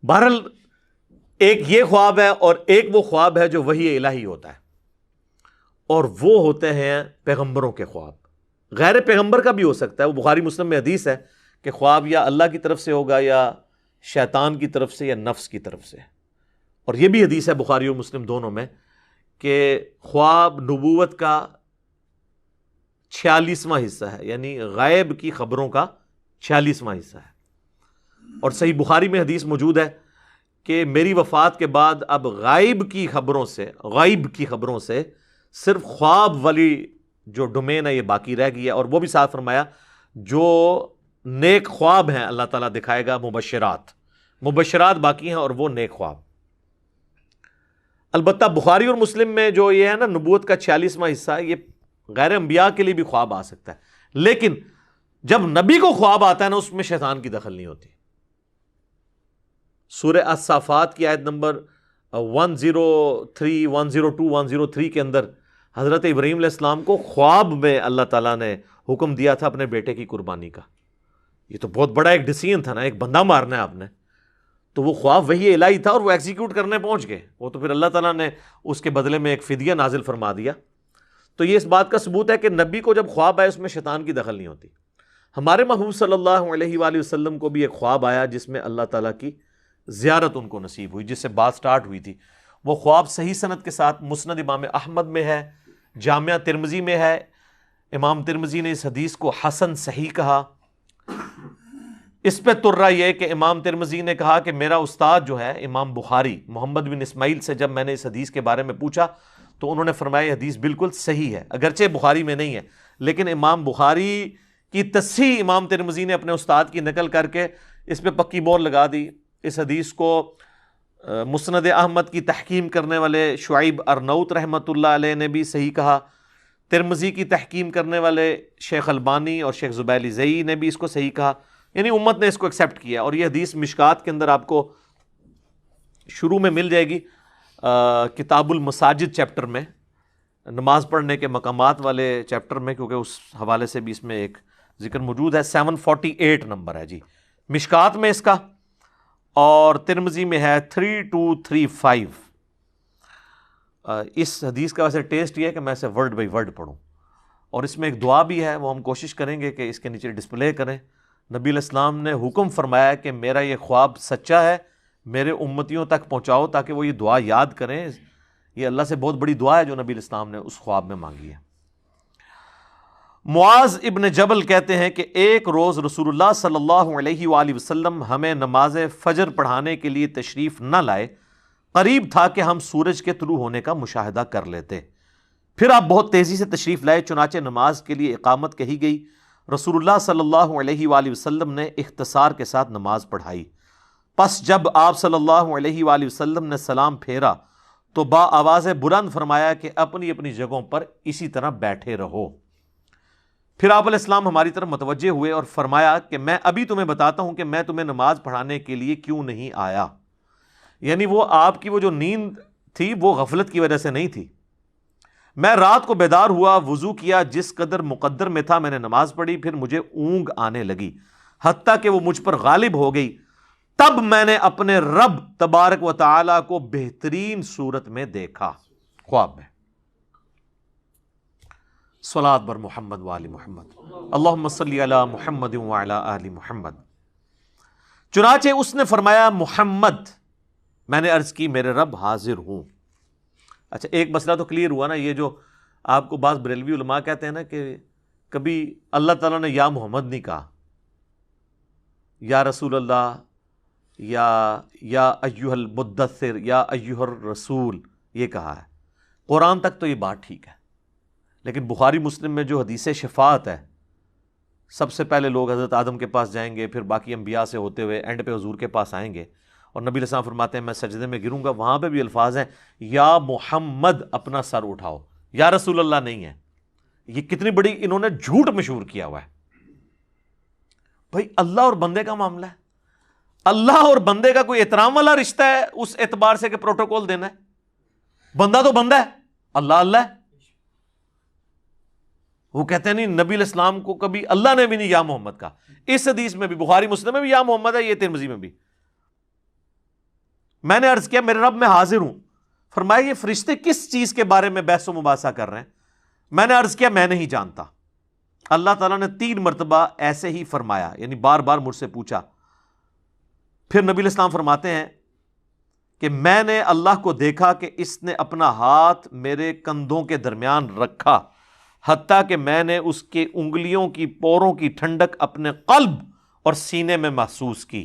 بہرحال ایک یہ خواب ہے اور ایک وہ خواب ہے جو وحی الہی ہوتا ہے، اور وہ ہوتے ہیں پیغمبروں کے خواب۔ غیر پیغمبر کا بھی ہو سکتا ہے، وہ بخاری مسلم میں حدیث ہے کہ خواب یا اللہ کی طرف سے ہوگا یا شیطان کی طرف سے یا نفس کی طرف سے، اور یہ بھی حدیث ہے بخاری اور مسلم دونوں میں کہ خواب نبوت کا 46واں حصہ ہے، یعنی غائب کی خبروں کا 46واں حصہ ہے۔ اور صحیح بخاری میں حدیث موجود ہے کہ میری وفات کے بعد اب غائب کی خبروں سے صرف خواب والی جو ڈومین ہے یہ باقی رہ گئی ہے، اور وہ بھی ساتھ فرمایا جو نیک خواب ہیں اللہ تعالیٰ دکھائے گا، مبشرات باقی ہیں اور وہ نیک خواب۔ البتہ بخاری اور مسلم میں جو یہ ہے نا نبوت کا 46واں حصہ ہے، یہ غیر انبیاء کے لیے بھی خواب آ سکتا ہے، لیکن جب نبی کو خواب آتا ہے نا اس میں شیطان کی دخل نہیں ہوتی۔ سورہ الصافات کی آیت نمبر 103 102 103 کے اندر حضرت ابراہیم علیہ السلام کو خواب میں اللہ تعالیٰ نے حکم دیا تھا اپنے بیٹے کی قربانی کا۔ یہ تو بہت بڑا ایک ڈیسیژن تھا نا، ایک بندہ مارنا ہے آپ نے، تو وہ خواب وہی الہی تھا اور وہ ایگزیکیوٹ کرنے پہنچ گئے، وہ تو پھر اللہ تعالیٰ نے اس کے بدلے میں ایک فدیہ نازل فرما دیا۔ تو یہ اس بات کا ثبوت ہے کہ نبی کو جب خواب آئے اس میں شیطان کی دخل نہیں ہوتی۔ ہمارے محبوب صلی اللہ علیہ وآلہ وسلم کو بھی ایک خواب آیا جس میں اللہ تعالیٰ کی زیارت ان کو نصیب ہوئی، جس سے بات سٹارٹ ہوئی تھی۔ وہ خواب صحیح سند کے ساتھ مسند امام احمد میں ہے، جامعہ ترمذی میں ہے۔ امام ترمذی نے اس حدیث کو حسن صحیح کہا۔ اس پہ ترا یہ کہ امام ترمذی نے کہا کہ میرا استاد جو ہے امام بخاری محمد بن اسماعیل سے جب میں نے اس حدیث کے بارے میں پوچھا تو انہوں نے فرمایا یہ حدیث بالکل صحیح ہے، اگرچہ بخاری میں نہیں ہے، لیکن امام بخاری کی تصحیح امام ترمذی نے اپنے استاد کی نقل کر کے اس پہ پکی مور لگا دی۔ اس حدیث کو مسند احمد کی تحکیم کرنے والے شعیب ارنوت رحمۃ اللہ علیہ نے بھی صحیح کہا، ترمذی کی تحکیم کرنے والے شیخ البانی اور شیخ زبیلی زئی نے بھی اس کو صحیح کہا، یعنی امت نے اس کو ایکسیپٹ کیا۔ اور یہ حدیث مشکات کے اندر آپ کو شروع میں مل جائے گی، کتاب المساجد چیپٹر میں، نماز پڑھنے کے مقامات والے چیپٹر میں، کیونکہ اس حوالے سے بھی اس میں ایک ذکر موجود ہے۔ 748 نمبر ہے جی مشکات میں اس کا، اور ترمذی میں ہے 3235۔ اس حدیث کا ویسے ٹیسٹ یہ ہے کہ میں اسے ورڈ بائی ورڈ پڑھوں، اور اس میں ایک دعا بھی ہے، وہ ہم کوشش کریں گے کہ اس کے نیچے ڈسپلے کریں۔ نبی علیہ السلام نے حکم فرمایا کہ میرا یہ خواب سچا ہے، میرے امتیوں تک پہنچاؤ تاکہ وہ یہ دعا یاد کریں۔ یہ اللہ سے بہت بڑی دعا ہے جو نبی علیہ السلام نے اس خواب میں مانگی ہے۔ معاذ ابن جبل کہتے ہیں کہ ایک روز رسول اللہ صلی اللہ علیہ وآلہ وسلم ہمیں نماز فجر پڑھانے کے لیے تشریف نہ لائے، قریب تھا کہ ہم سورج کے طلوع ہونے کا مشاہدہ کر لیتے۔ پھر آپ بہت تیزی سے تشریف لائے، چنانچہ نماز کے لیے اقامت کہی گئی۔ رسول اللہ صلی اللہ علیہ وآلہ وسلم نے اختصار کے ساتھ نماز پڑھائی۔ پس جب آپ صلی اللہ علیہ وآلہ وسلم نے سلام پھیرا تو با آواز بلند فرمایا کہ اپنی اپنی جگہوں پر اسی طرح بیٹھے رہو۔ پھر آپ علیہ السلام ہماری طرف متوجہ ہوئے اور فرمایا کہ میں ابھی تمہیں بتاتا ہوں کہ میں تمہیں نماز پڑھانے کے لیے کیوں نہیں آیا۔ یعنی وہ آپ کی وہ جو نیند تھی وہ غفلت کی وجہ سے نہیں تھی۔ میں رات کو بیدار ہوا، وضو کیا، جس قدر مقدر میں تھا میں نے نماز پڑھی، پھر مجھے اونگ آنے لگی حتیٰ کہ وہ مجھ پر غالب ہو گئی۔ تب میں نے اپنے رب تبارک و تعالی کو بہترین صورت میں دیکھا، خواب میں۔ صلاۃ بر محمد وآل محمد، اللہم صلی علی محمد وعلی آل محمد۔ چنانچہ اس نے فرمایا محمد، میں نے عرض کی میرے رب حاضر ہوں۔ اچھا ایک مسئلہ تو کلیئر ہوا نا، یہ جو آپ کو بعض بریلوی علماء کہتے ہیں نا کہ کبھی اللہ تعالیٰ نے یا محمد نہیں کہا، یا رسول اللہ، یا ایھا المدثر، یا ایھا الرسول، یہ کہا ہے۔ قرآن تک تو یہ بات ٹھیک ہے، لیکن بخاری مسلم میں جو حدیث شفاعت ہے، سب سے پہلے لوگ حضرت آدم کے پاس جائیں گے، پھر باقی انبیاء سے ہوتے ہوئے اینڈ پہ حضور کے پاس آئیں گے، اور نبی علیہ السلام فرماتے ہیں میں سجدے میں گروں گا، وہاں پہ بھی الفاظ ہیں یا محمد اپنا سر اٹھاؤ، یا رسول اللہ نہیں ہے۔ یہ کتنی بڑی انہوں نے جھوٹ مشہور کیا ہوا ہے۔ بھائی اللہ اور بندے کا معاملہ ہے، اللہ اور بندے کا کوئی احترام والا رشتہ ہے اس اعتبار سے کہ پروٹوکول دینا ہے؟ بندہ تو بندہ ہے، اللہ اللہ ہے۔ وہ کہتے ہیں نہیں، نبی علیہ السلام کو کبھی اللہ نے بھی نہیں یا محمد کہا۔ اس حدیث میں بھی، بخاری مسلم میں بھی یا محمد ہے، یہ ترمذی میں بھی۔ میں نے عرض کیا میرے رب میں حاضر ہوں. فرمایا یہ فرشتے کس چیز کے بارے میں بحث و مباحثہ کر رہے ہیں؟ میں نے عرض کیا میں نہیں جانتا. اللہ تعالیٰ نے 3 مرتبہ ایسے ہی فرمایا، یعنی بار بار مجھ سے پوچھا. پھر نبی علیہ السلام فرماتے ہیں کہ میں نے اللہ کو دیکھا کہ اس نے اپنا ہاتھ میرے کندھوں کے درمیان رکھا، حتیٰ کہ میں نے اس کے انگلیوں کی پوروں کی ٹھنڈک اپنے قلب اور سینے میں محسوس کی،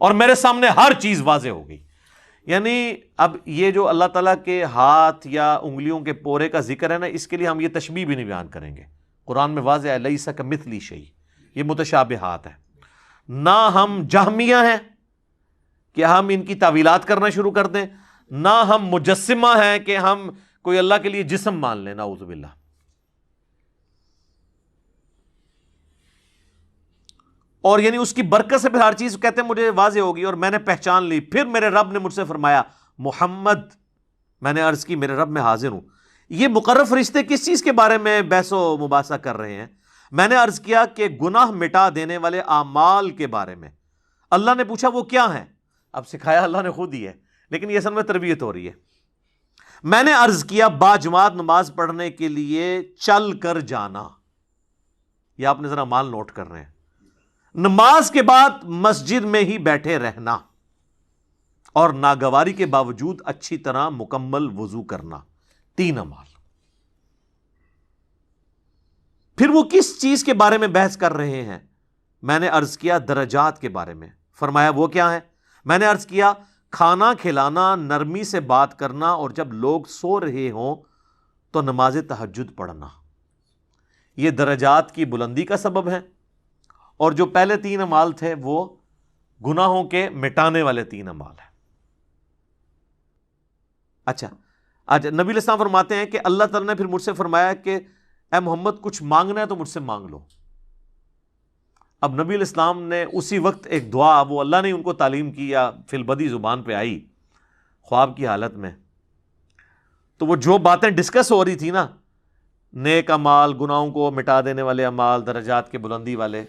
اور میرے سامنے ہر چیز واضح ہو گئی. یعنی اب یہ جو اللہ تعالیٰ کے ہاتھ یا انگلیوں کے پورے کا ذکر ہے نا، اس کے لیے ہم یہ تشبیہ بھی نہیں بیان کریں گے. قرآن میں واضح ہے لیس کمثلہ شیء، یہ متشابہات ہے. نہ ہم جہمیہ ہیں کہ ہم ان کی تعویلات کرنا شروع کر دیں، نہ ہم مجسمہ ہیں کہ ہم کوئی اللہ کے لیے جسم مان لیں، نعوذ باللہ. اور یعنی اس کی برکت سے پھر ہر چیز کہتے ہیں مجھے واضح ہوگی اور میں نے پہچان لی. پھر میرے رب نے مجھ سے فرمایا محمد، میں نے عرض کی میرے رب میں حاضر ہوں. یہ مقرر فرشتے کس چیز کے بارے میں بحث و مباحثہ کر رہے ہیں؟ میں نے عرض کیا کہ گناہ مٹا دینے والے اعمال کے بارے میں. اللہ نے پوچھا وہ کیا ہیں؟ اب سکھایا اللہ نے خود ہی ہے، لیکن یہ اصل میں تربیت ہو رہی ہے. میں نے عرض کیا باجماعت نماز پڑھنے کے لیے چل کر جانا. یہ آپ نے ذرا مال نوٹ کر رہے ہیں. نماز کے بعد مسجد میں ہی بیٹھے رہنا، اور ناگواری کے باوجود اچھی طرح مکمل وضو کرنا. 3 اعمال. پھر وہ کس چیز کے بارے میں بحث کر رہے ہیں؟ میں نے عرض کیا درجات کے بارے میں. فرمایا وہ کیا ہے؟ میں نے عرض کیا کھانا کھلانا، نرمی سے بات کرنا، اور جب لوگ سو رہے ہوں تو نماز تہجد پڑھنا. یہ درجات کی بلندی کا سبب ہے. اور جو پہلے 3 اعمال تھے وہ گناہوں کے مٹانے والے 3 اعمال ہیں. اچھا، آج نبی علیہ السلام فرماتے ہیں کہ اللہ تعالیٰ نے پھر مجھ سے فرمایا کہ اے محمد کچھ مانگنا ہے تو مجھ سے مانگ لو. اب نبی علیہ السلام نے اسی وقت ایک دعا، وہ اللہ نے ان کو تعلیم کی یا فی البدی زبان پہ آئی خواب کی حالت میں، تو وہ جو باتیں ڈسکس ہو رہی تھی نا، نیک اعمال، گناہوں کو مٹا دینے والے اعمال، درجات کے بلندی والے،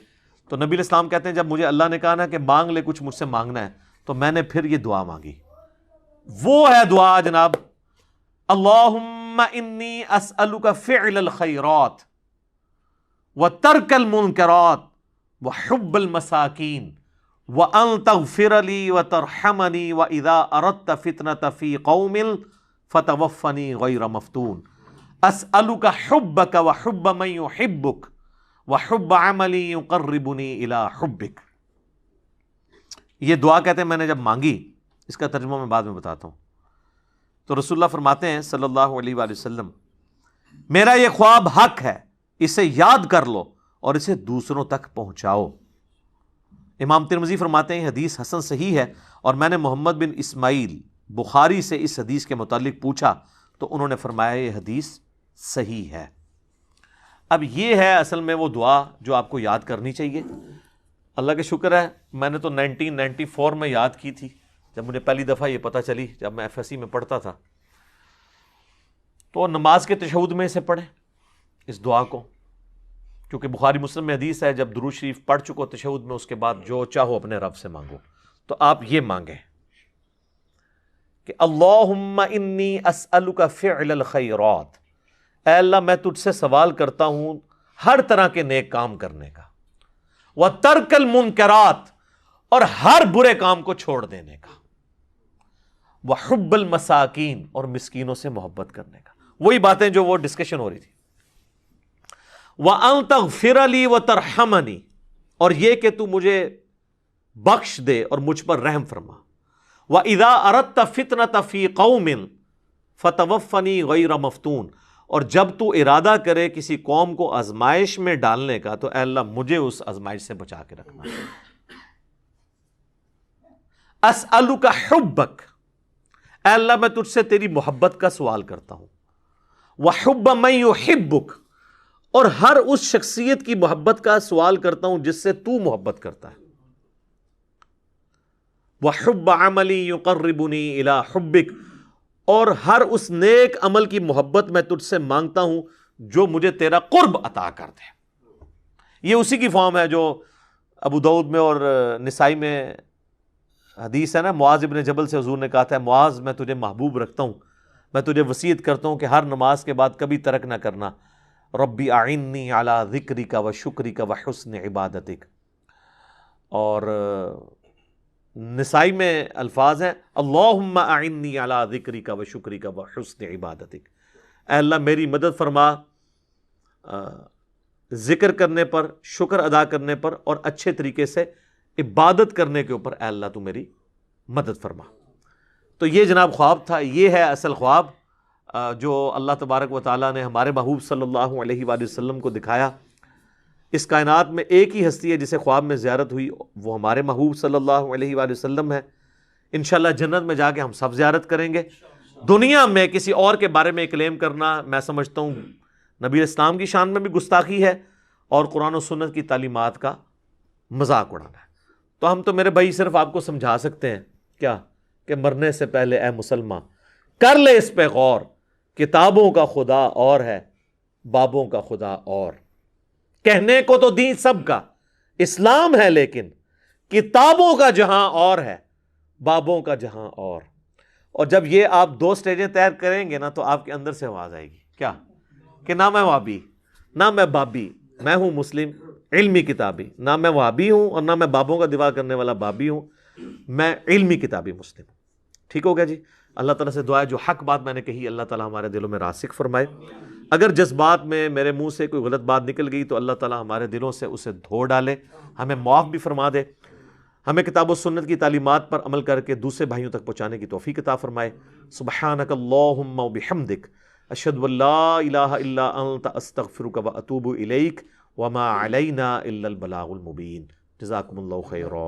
تو نبی علیہ السلام کہتے ہیں جب مجھے اللہ نے کہا نا کہ مانگ لے کچھ مجھ سے مانگنا ہے، تو میں نے پھر یہ دعا مانگی. وہ ہے دعا جناب، اللہم انی اسألک فعل الخیرات وترک المنکرات وحب المساکین وان تغفر لی وترحمنی واذا اردت فتنة فی قوم فتوفنی غیر مفتون. اسألک حبک وحب من یحبک وحب عملی یقربنی الی حبک. یہ دعا کہتے ہیں میں نے جب مانگی، اس کا ترجمہ میں بعد میں بتاتا ہوں، تو رسول اللہ فرماتے ہیں صلی اللہ علیہ وآلہ وسلم میرا یہ خواب حق ہے، اسے یاد کر لو اور اسے دوسروں تک پہنچاؤ. امام ترمذی فرماتے ہیں حدیث حسن صحیح ہے، اور میں نے محمد بن اسماعیل بخاری سے اس حدیث کے متعلق پوچھا تو انہوں نے فرمایا یہ حدیث صحیح ہے. اب یہ ہے اصل میں وہ دعا جو آپ کو یاد کرنی چاہیے. اللہ کا شکر ہے میں نے تو 1994 میں یاد کی تھی، جب مجھے پہلی دفعہ یہ پتہ چلی، جب میں FSC میں پڑھتا تھا. تو نماز کے تشہد میں اسے پڑھیں اس دعا کو، کیونکہ بخاری مسلم میں حدیث ہے جب درود شریف پڑھ چکو تشہد میں، اس کے بعد جو چاہو اپنے رب سے مانگو. تو آپ یہ مانگیں کہ اللہم انی اسألک فعل الخیرات، اے اللہ میں تجھ سے سوال کرتا ہوں ہر طرح کے نیک کام کرنے کا، وترک المنکرات، اور ہر برے کام کو چھوڑ دینے کا، وحب المساکین، اور مسکینوں سے محبت کرنے کا. وہی باتیں جو وہ ڈسکشن ہو رہی تھی. وَأَن تَغْفِرَ لِي وَتَرْحَمَنِي، اور یہ کہ تو مجھے بخش دے اور مجھ پر رحم فرما. وَإِذَا أَرَدْتَ فِتْنَةَ فِي قَوْمٍ فَتَوَفَّنِي غَيْرَ مَفْتُونٍ، اور جب تو ارادہ کرے کسی قوم کو آزمائش میں ڈالنے کا تو اے اللہ مجھے اس آزمائش سے بچا کے رکھنا. اسألک حبک، اے اللہ میں تجھ سے تیری محبت کا سوال کرتا ہوں. وحب من یحبک، اور ہر اس شخصیت کی محبت کا سوال کرتا ہوں جس سے تو محبت کرتا ہے. وحب عملی یقربنی الی حبک، اور ہر اس نیک عمل کی محبت میں تجھ سے مانگتا ہوں جو مجھے تیرا قرب عطا کر دے. یہ اسی کی فارم ہے جو ابو داؤد میں اور نسائی میں حدیث ہے نا، معاذ ابن جبل سے حضور نے کہا تھا معاذ میں تجھے محبوب رکھتا ہوں، میں تجھے وصیت کرتا ہوں کہ ہر نماز کے بعد کبھی ترک نہ کرنا، ربی اعنی علی ذکرک و شکرک و حسن عبادتک۔ اور نسائی میں الفاظ ہیں اللہم اعنی علی ذکرک و شکرک و حسن عبادتک، اے اللہ میری مدد فرما ذکر کرنے پر، شکر ادا کرنے پر، اور اچھے طریقے سے عبادت کرنے کے اوپر، اے اللہ تو میری مدد فرما۔ تو یہ جناب خواب تھا، یہ ہے اصل خواب جو اللہ تبارک و تعالیٰ نے ہمارے محبوب صلی اللہ علیہ وآلہ وسلم کو دکھایا۔ اس کائنات میں ایک ہی ہستی ہے جسے خواب میں زیارت ہوئی، وہ ہمارے محبوب صلی اللہ علیہ وآلہ وسلم ہے۔ انشاءاللہ جنت میں جا کے ہم سب زیارت کریں گے۔ دنیا میں کسی اور کے بارے میں کلیم کرنا میں سمجھتا ہوں نبی اسلام کی شان میں بھی گستاخی ہے اور قرآن و سنت کی تعلیمات کا مذاق اڑانا ہے۔ تو ہم تو میرے بھائی صرف آپ کو سمجھا سکتے ہیں کیا کہ مرنے سے پہلے اے مسلمان کر لے اس پہ غور، کتابوں کا خدا اور ہے، بابوں کا خدا اور۔ کہنے کو تو دین سب کا اسلام ہے، لیکن کتابوں کا جہاں اور ہے، بابوں کا جہاں اور جب یہ آپ دو سٹیجیں طے کریں گے نا تو آپ کے اندر سے آواز آئے گی کیا کہ نہ میں وہابی، نہ میں بابی، میں ہوں مسلم علمی کتابی، نہ میں وہابی ہوں اور نہ میں بابوں کا دفاع کرنے والا بابی ہوں، میں علمی کتابی مسلم ہوں۔ ٹھیک ہو گیا جی؟ اللہ تعالیٰ سے دعا ہے جو حق بات میں نے کہی اللہ تعالیٰ ہمارے دلوں میں راسخ فرمائے، اگر جذبات میں میرے منہ سے کوئی غلط بات نکل گئی تو اللہ تعالیٰ ہمارے دلوں سے اسے دھو ڈالے، ہمیں معاف بھی فرما دے، ہمیں کتاب و سنت کی تعلیمات پر عمل کر کے دوسرے بھائیوں تک پہنچانے کی توفیق عطا فرمائے۔ سبحانک اللہم و بحمدک، اشہد ان لا الہ الا انت، استغفرک و اتوب الیک، وما علینا الا البلاغ المبین۔ جزاکم اللہ خیرا۔